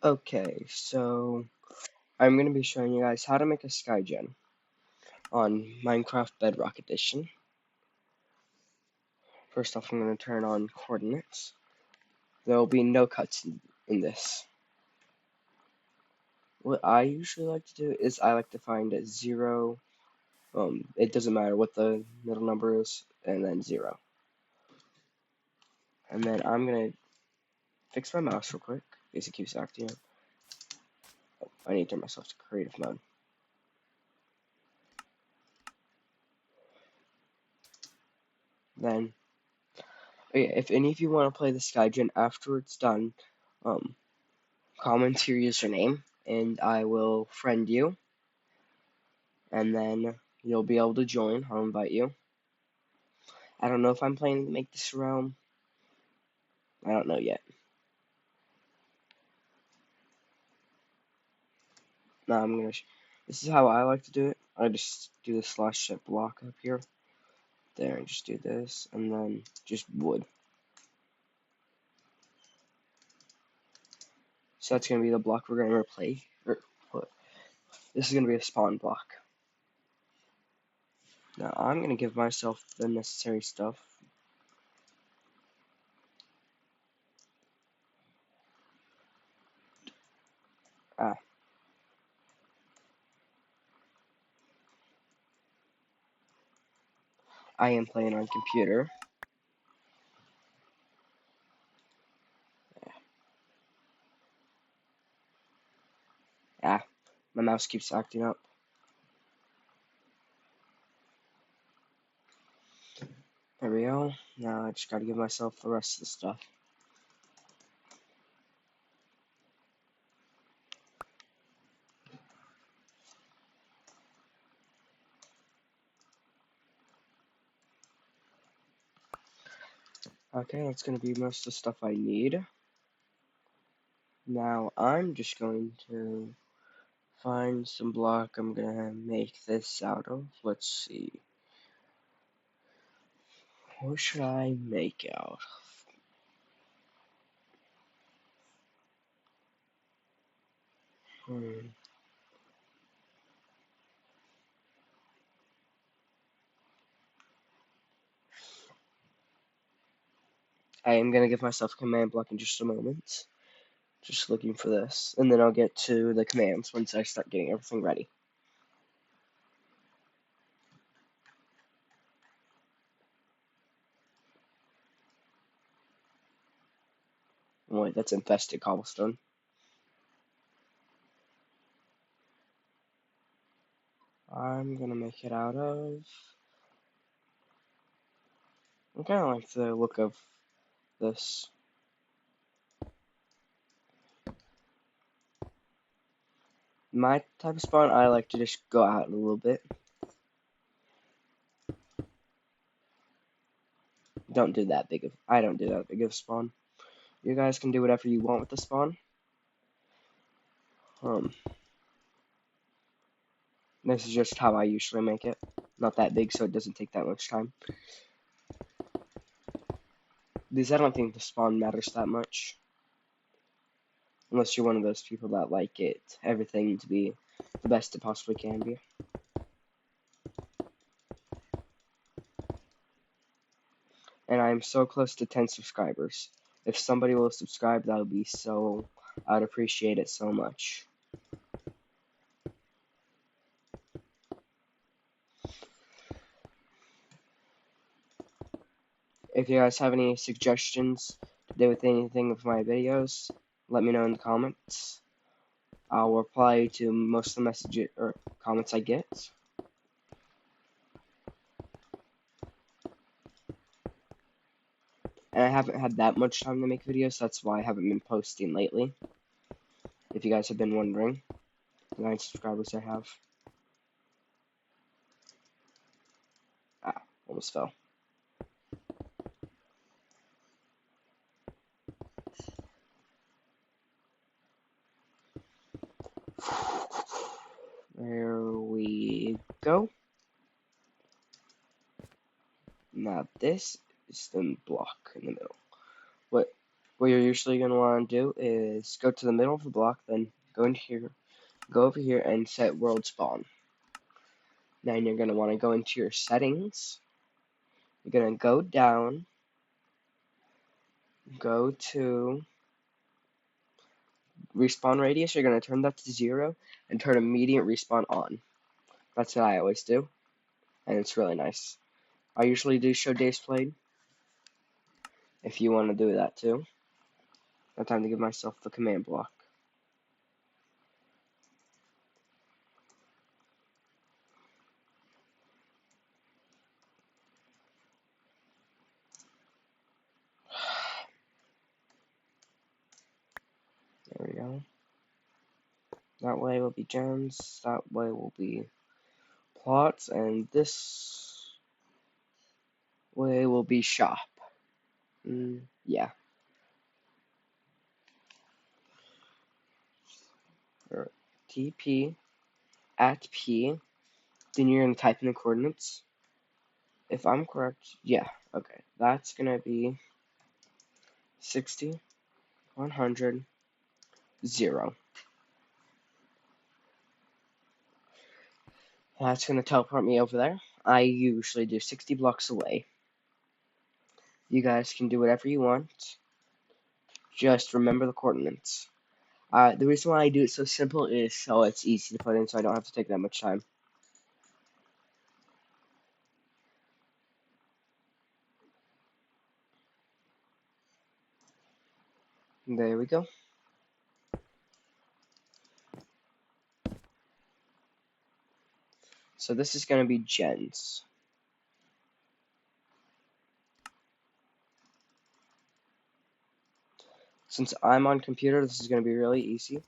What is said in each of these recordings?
Okay, so I'm going to be showing you guys how to make a skygen on Minecraft Bedrock Edition. First off, I'm going to turn on coordinates. There will be no cuts in this. What I usually like to do is I like to find a 0, it doesn't matter what the middle number is, and then 0. And then I'm going to fix my mouse real quick, in case it keeps acting up. Oh, I need to turn myself to creative mode. Then, if any of you want to play the skygen after it's done, comment your username and I will friend you, and then you'll be able to join. I'll invite you. I don't know if I'm planning to make this realm. I don't know yet. Now I'm gonna. This is how I like to do it. I just do the slash block up here, there, and just do this, and then just wood. So that's gonna be the block we're gonna replace. This is gonna be a spawn block. Now I'm gonna give myself the necessary stuff. I am playing on computer. My mouse keeps acting up. There we go. Now I just gotta give myself the rest of the stuff. Okay, that's gonna be most of the stuff I need. Now I'm just going to find some block I'm gonna make this out of. Let's see. What should I make out of? I am gonna give myself a command block in just a moment. Just looking for this. And then I'll get to the commands once I start getting everything ready. Oh, wait, that's infested cobblestone. I'm gonna make it out of... I kinda like the look of this. My type of spawn, I like to just go out a little bit. I don't do that big of spawn. You guys can do whatever you want with the spawn. This is just how I usually make it. Not that big, so it doesn't take that much time. Because I don't think the spawn matters that much. Unless you're one of those people that like everything to be the best it possibly can be. And I'm so close to 10 subscribers. If somebody will subscribe, that would be so... I'd appreciate it so much. If you guys have any suggestions to do with anything of my videos, let me know in the comments. I'll reply to most of the messages or comments I get. And I haven't had that much time to make videos, so that's why I haven't been posting lately. If you guys have been wondering, the 9 subscribers I have. Almost fell. There we go. Now this is the block in the middle. what you're usually going to want to do is go to the middle of the block, then go into here, go over here and set world spawn. Then you're going to want to go into your settings. You're going to go down, go to respawn radius. You're going to turn that to 0 and turn immediate respawn on. That's what I always do, and it's really nice. I usually do show days played. If you want to do that too. Now time to give myself the command block. There we go. That way will be gems, that way will be plots, and this way will be shop. Yeah. Or TP at P. Then you're going to type in the coordinates. If I'm correct, yeah, okay. That's going to be 60, 100, 0. That's going to teleport me over there. I usually do 60 blocks away. You guys can do whatever you want. Just remember the coordinates. The reason why I do it so simple is so it's easy to put in, so I don't have to take that much time. There we go. So this is going to be gens. Since I'm on computer, this is going to be really easy.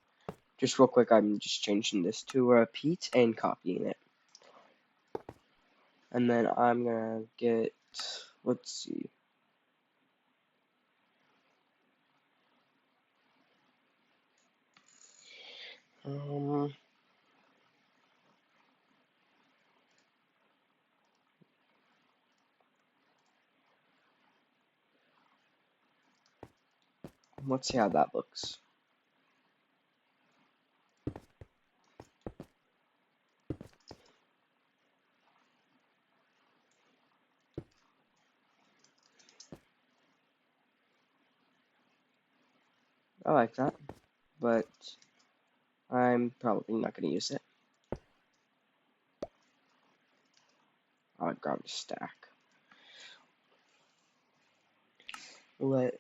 Just real quick, I'm just changing this to repeat and copying it. And then I'm going to get, let's see. Let's see how that looks. I like that, but I'm probably not going to use it. I'll grab a stack. Let's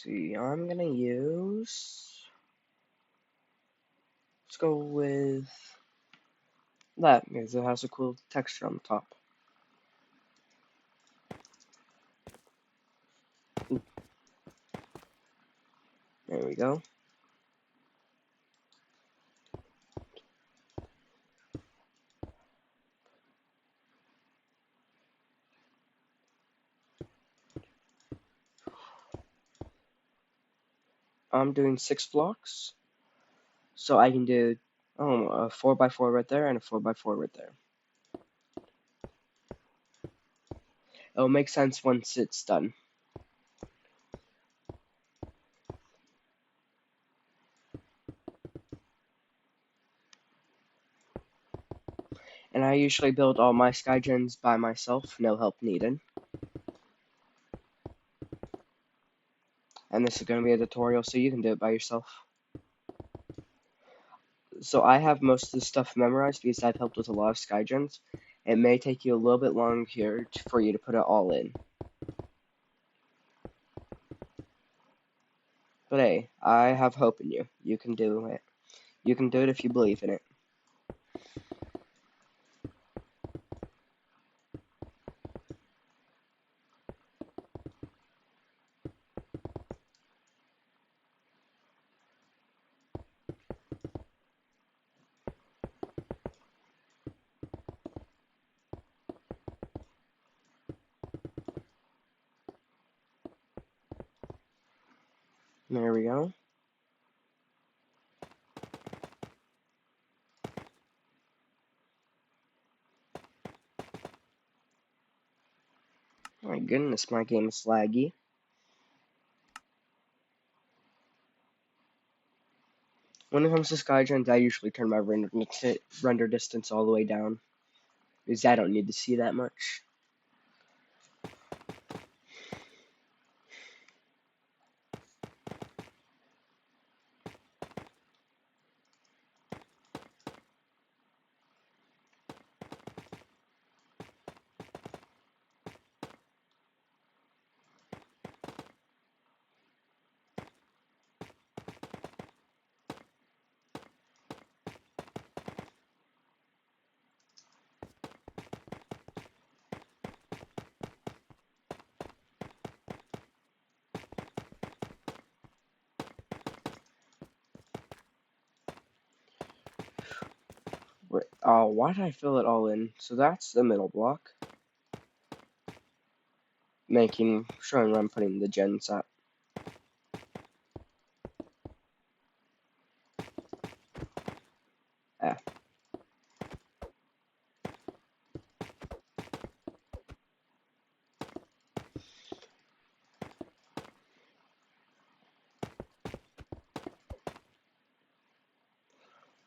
see, I'm going to use, let's go with that, because it has a cool texture on the top. Ooh. There we go. I'm doing 6 blocks, so I can do a 4x4 right there and a 4x4 right there. It'll make sense once it's done. And I usually build all my skygens by myself, no help needed. And this is going to be a tutorial, so you can do it by yourself. So I have most of the stuff memorized because I've helped with a lot of skygens. It may take you a little bit long here for you to put it all in. But hey, I have hope in you. You can do it. You can do it if you believe in it. There we go. My goodness, my game is laggy. When it comes to skygens, I usually turn my render distance all the way down because I don't need to see that much. Wait, why did I fill it all in? So that's the middle block. Showing where I'm putting the gens at. Ah.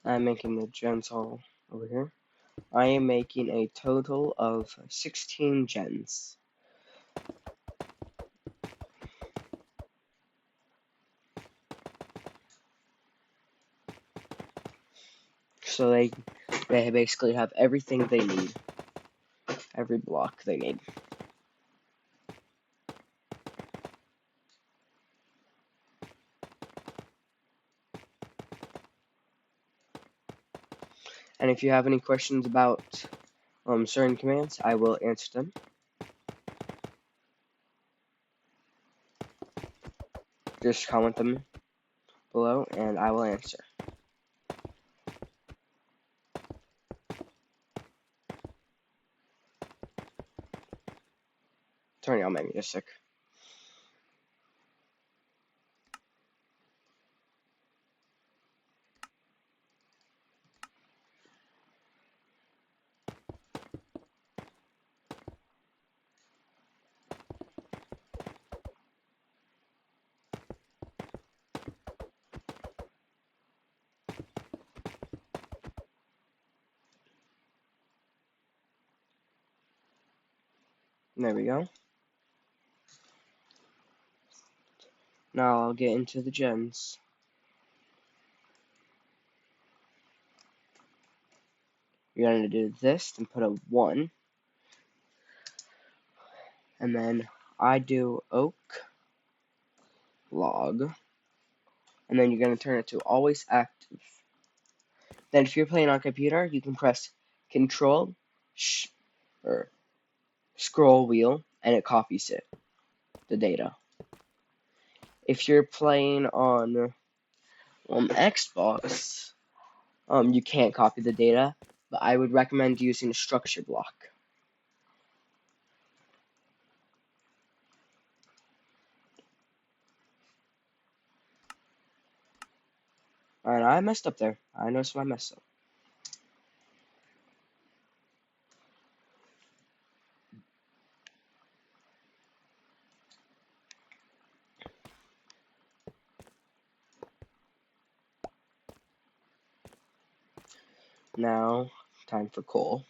I'm making the gens all over here. I am making a total of 16 gens. So they basically have everything they need. Every block they need. And if you have any questions about certain commands, I will answer them. Just comment them below and I will answer. Turning on my music. There we go. Now I'll get into the gens. You're going to do this and put a 1. And then I do oak log. And then you're going to turn it to always active. Then if you're playing on computer, you can press Control or scroll wheel and it copies it, the data. If you're playing on Xbox, you can't copy the data, but I would recommend using a structure block. And I messed up there. I noticed I messed up. Now, time for coal.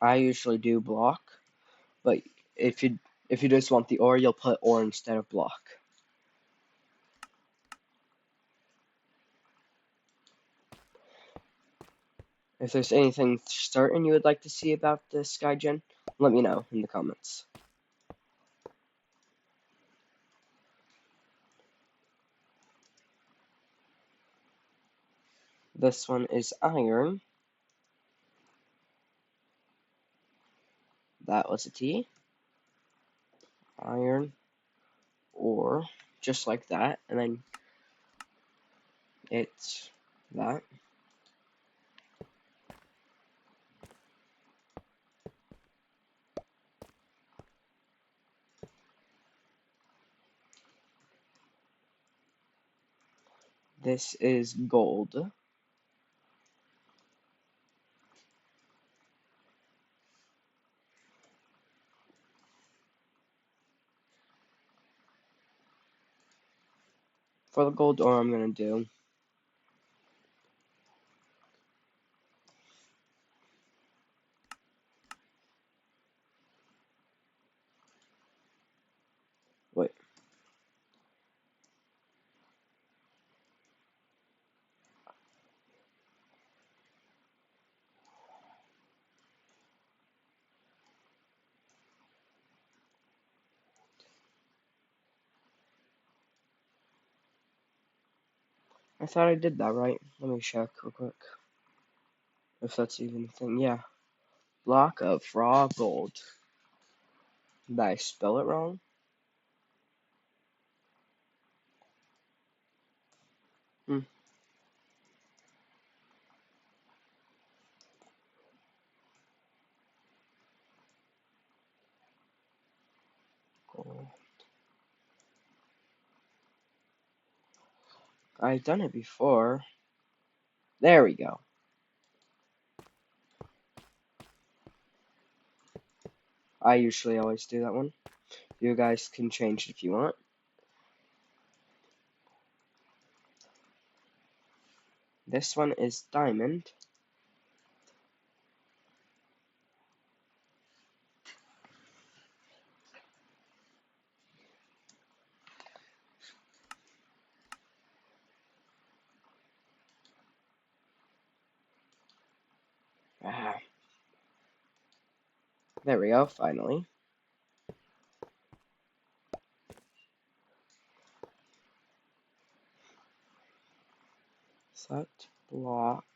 I usually do block, but if you just want the ore, you'll put ore instead of block. If there's anything certain you would like to see about the skygen, let me know in the comments. This one is iron. That was a T. Iron ore, just like that, and then it's that. This is gold. For the gold ore, I'm gonna do. Wait. I thought I did that right. Let me check real quick. If that's even a thing. Yeah. Block of raw gold. Did I spell it wrong? Hmm. Gold. I've done it before. There we go. I usually always do that one. You guys can change it if you want. This one is diamond. Ah, there we go, finally. Set block.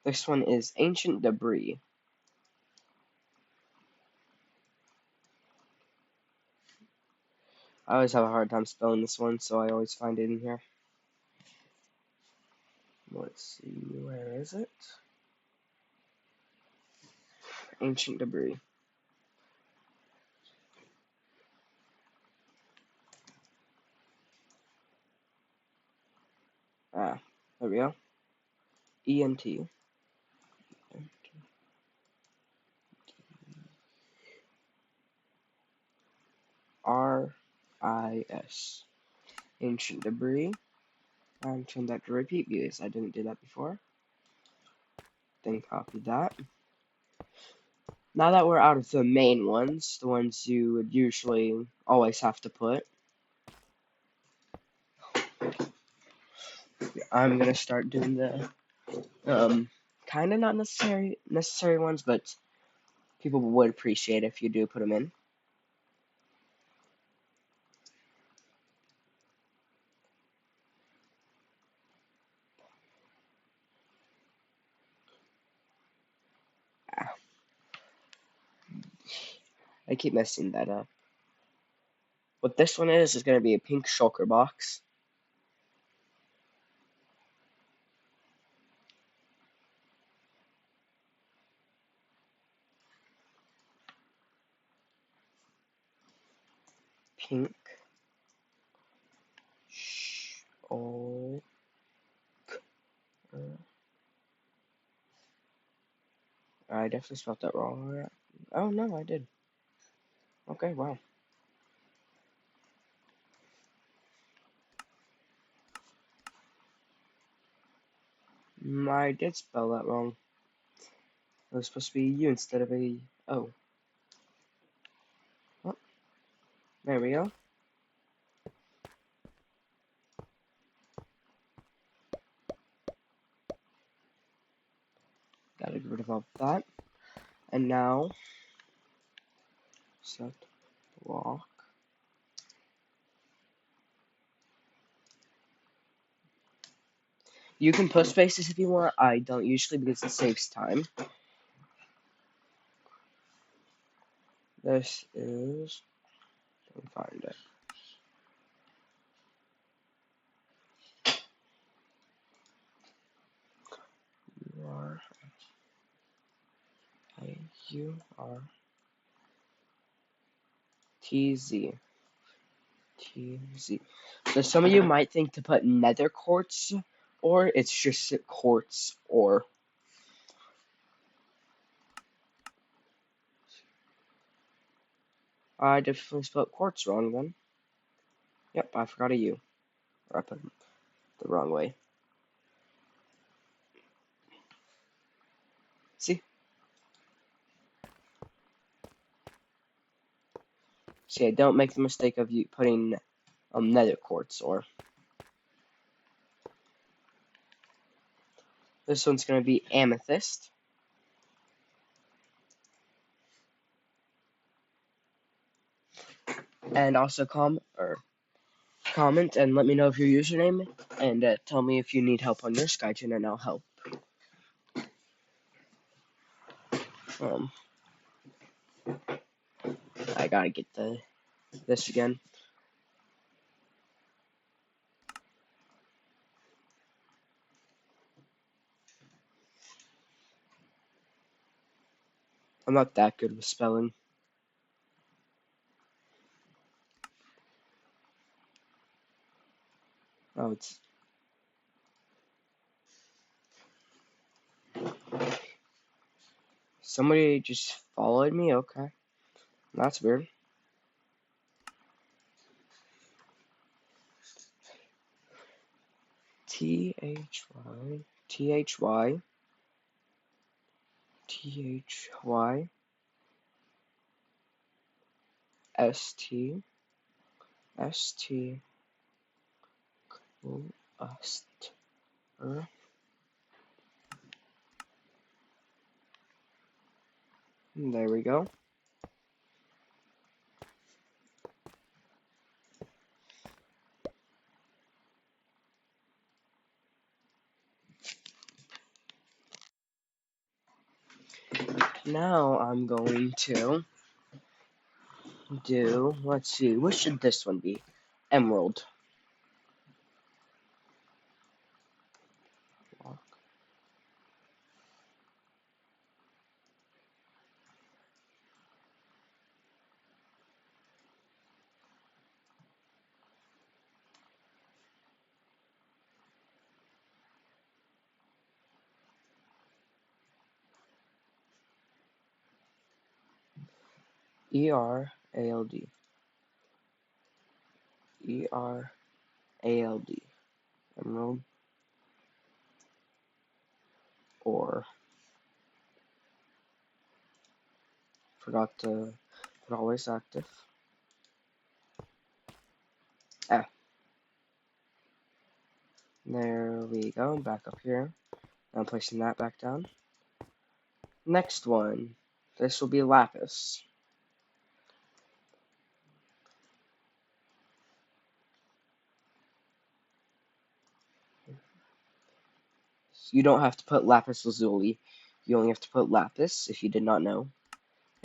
This one is ancient debris. I always have a hard time spelling this one, so I always find it in here. Let's see, where is it? Ancient debris. Ah, there we go. ENT. RIS. Ancient debris. I'm turn that to repeat because I didn't do that before. Then copy that. Now that we're out of the main ones, the ones you would usually always have to put, I'm gonna start doing the kind of not necessary ones, but people would appreciate if you do put them in. I keep messing that up. What this one is gonna be a pink shulker box. Pink. Oh. I definitely spelled that wrong. Oh no, I did. Okay, wow. I did spell that wrong. It was supposed to be U instead of a O. Oh, there we go. Gotta get rid of all that. And now, set block. You can put spaces if you want. I don't usually because it saves time. This is. Let me find it. URIURTZ. TZ. So some of you might think to put nether quartz, or it's just quartz, or. I definitely spelled quartz wrong then. Yep, I forgot a U. Or I put it the wrong way. See? See, I don't make the mistake of you putting nether quartz, or this one's going to be amethyst. And also comment and let me know of your username, and tell me if you need help on your skygen, and I'll help. I gotta get this again. I'm not that good with spelling. Oh, it's somebody just followed me. Okay, that's weird. Thy Thy Thy St St Ust. There we go. Now I'm going to do, let's see, what should this one be? Emerald. Erald. Erald. Emerald. Or forgot to put always active. Ah, there we go. Back up here. I'm placing that back down. Next one. This will be lapis. You don't have to put lapis lazuli. You only have to put lapis if you did not know.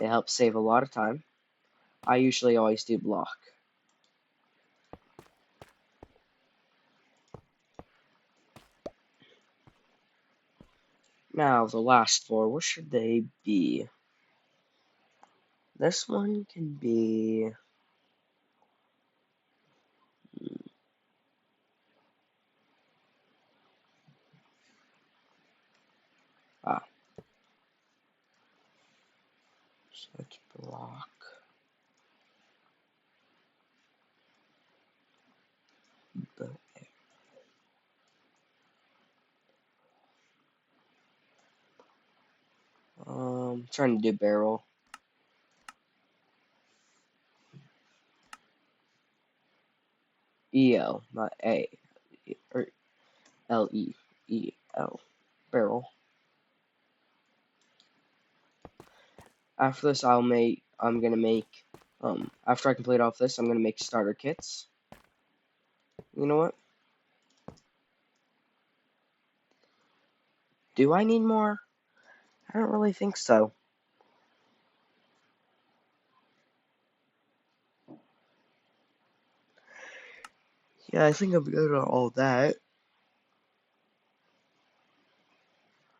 It helps save a lot of time. I usually always do block. Now, the last four, what should they be? This one can be... Ah. Set block. Trying to do barrel. E-L, not A. Or L-E-E-L. Barrel. After this, I'm gonna make, after I complete off this, I'm gonna make starter kits. You know what? Do I need more? I don't really think so. Yeah, I think I'm good on all that.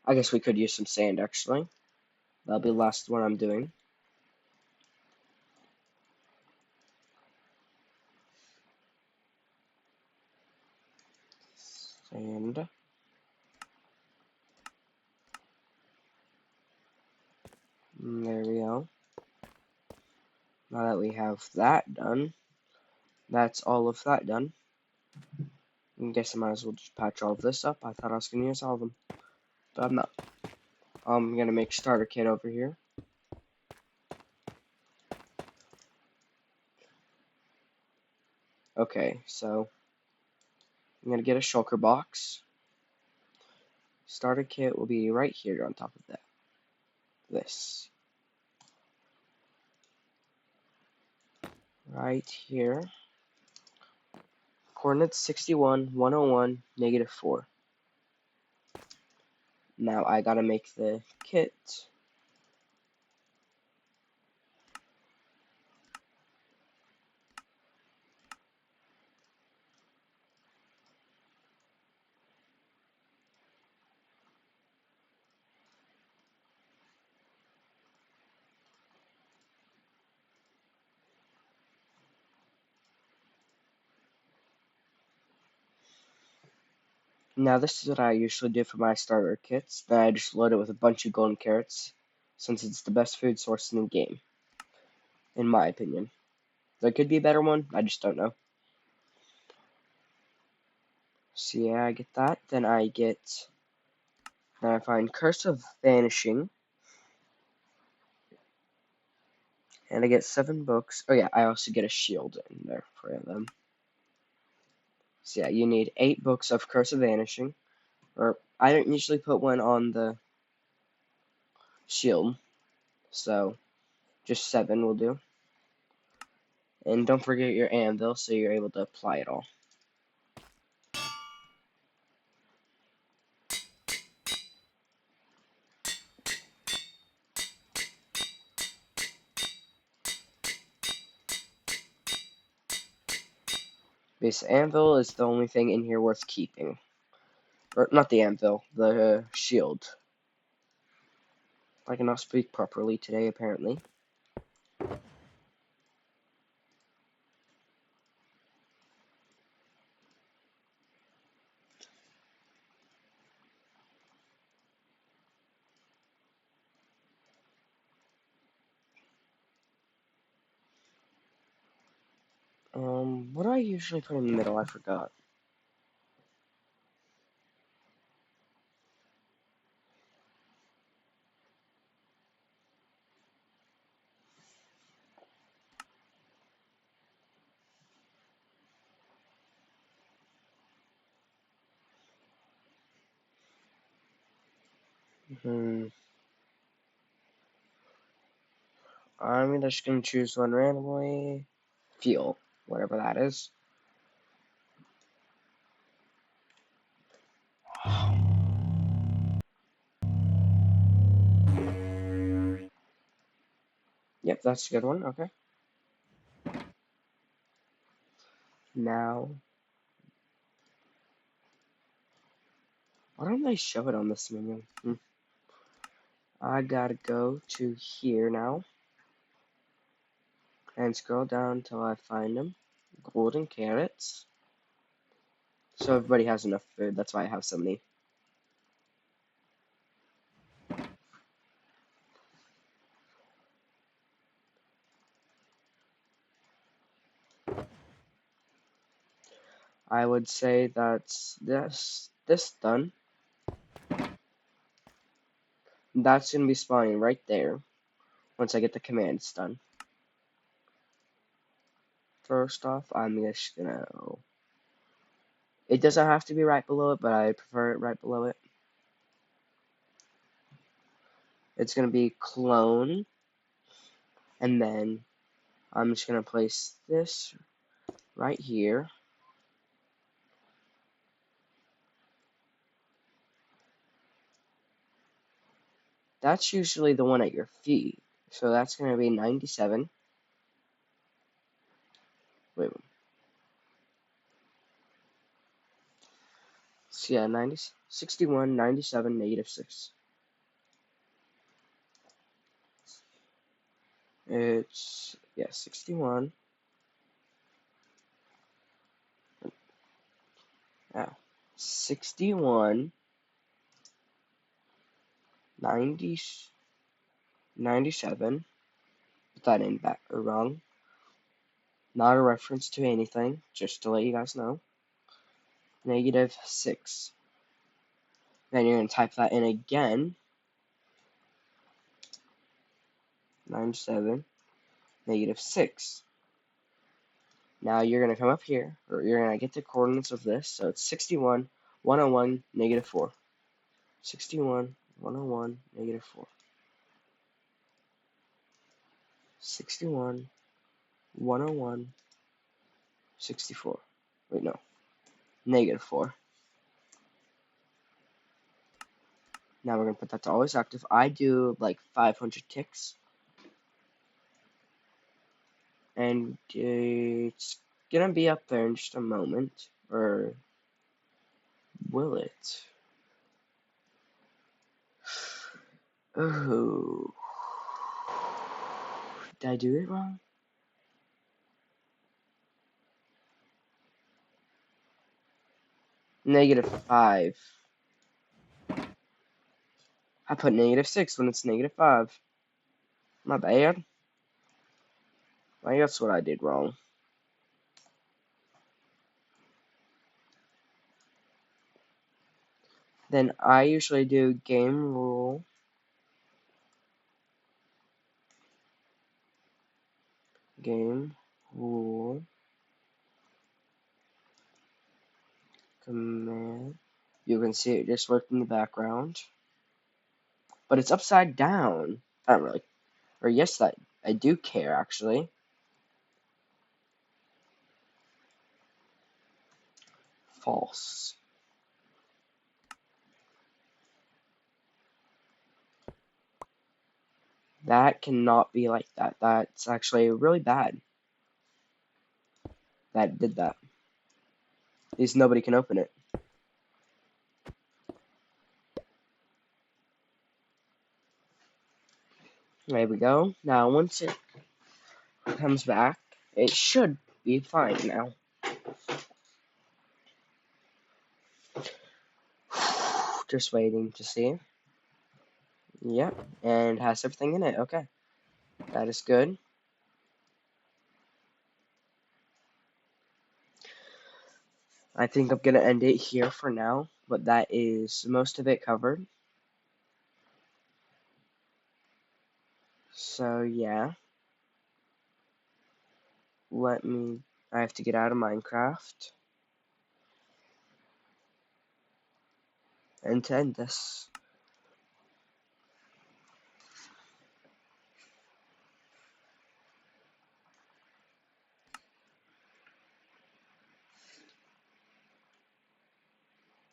I guess we could use some sand, actually. That'll be the last one I'm doing. Sand. There we go. Now that we have that done, That's all of that done. I guess I might as well just patch all of this up. I thought I was going to use all of them, but I'm not. I'm going to make starter kit over here. Okay, so I'm going to get a shulker box. Starter kit will be right here on top of that. This. Right here. Coordinates 61, 101, -4. Now I gotta make the kit. Now this is what I usually do for my starter kits. Then I just load it with a bunch of golden carrots, since it's the best food source in the game, in my opinion. There could be a better one, I just don't know. So yeah, I get that. Then I find Curse of Vanishing, and I get 7 books. Oh yeah, I also get a shield in there for them. So yeah, you need 8 books of Curse of Vanishing, or I don't usually put one on the shield, so just 7 will do. And don't forget your anvil so you're able to apply it all. This anvil is the only thing in here worth keeping. Or, not the anvil, the shield. I cannot speak properly today, apparently. What do I usually put in the middle? I forgot. I'm just gonna choose one randomly. Fuel, whatever that is. Yep, that's a good one. Okay. Now, why don't they show it on this menu? I gotta go to here now and scroll down until I find them. Golden carrots. So everybody has enough food. That's why I have so many. I would say that's this done. That's gonna be spawning right there once I get the commands done. First off, I'm just gonna. It doesn't have to be right below it, but I prefer it right below it. It's gonna be clone, and then I'm just gonna place this right here. That's usually the one at your feet. So that's going to be 97. Wait. So yeah, 90, 61, 97, -6. It's, yeah, 61. Yeah. 61, 90, 97. Put that in back or wrong. Not a reference to anything, just to let you guys know. -6. Then you're going to type that in again. 97, -6. Now you're going to come up here, or you're going to get the coordinates of this. So it's 61, 101, -4. 61, 101, -4. 61, 101, 64. Wait, no. -4. Now we're going to put that to always active. I do like 500 ticks. And it's going to be up there in just a moment. Or will it? Oh. Did I do it wrong? -5. I put -6 when it's -5. My bad. I guess what I did wrong. Then I usually do game rule. Game rule. Command. You can see it just worked in the background. But it's upside down. I don't really. Or yes, that I do care actually. False. That cannot be like that. That's actually really bad. That did that. At least nobody can open it. There we go. Now once it comes back, it should be fine now. Just waiting to see. Yep, and has everything in it. Okay, that is good. I think I'm gonna end it here for now, but that is most of it covered. So yeah, I have to get out of Minecraft and to end this.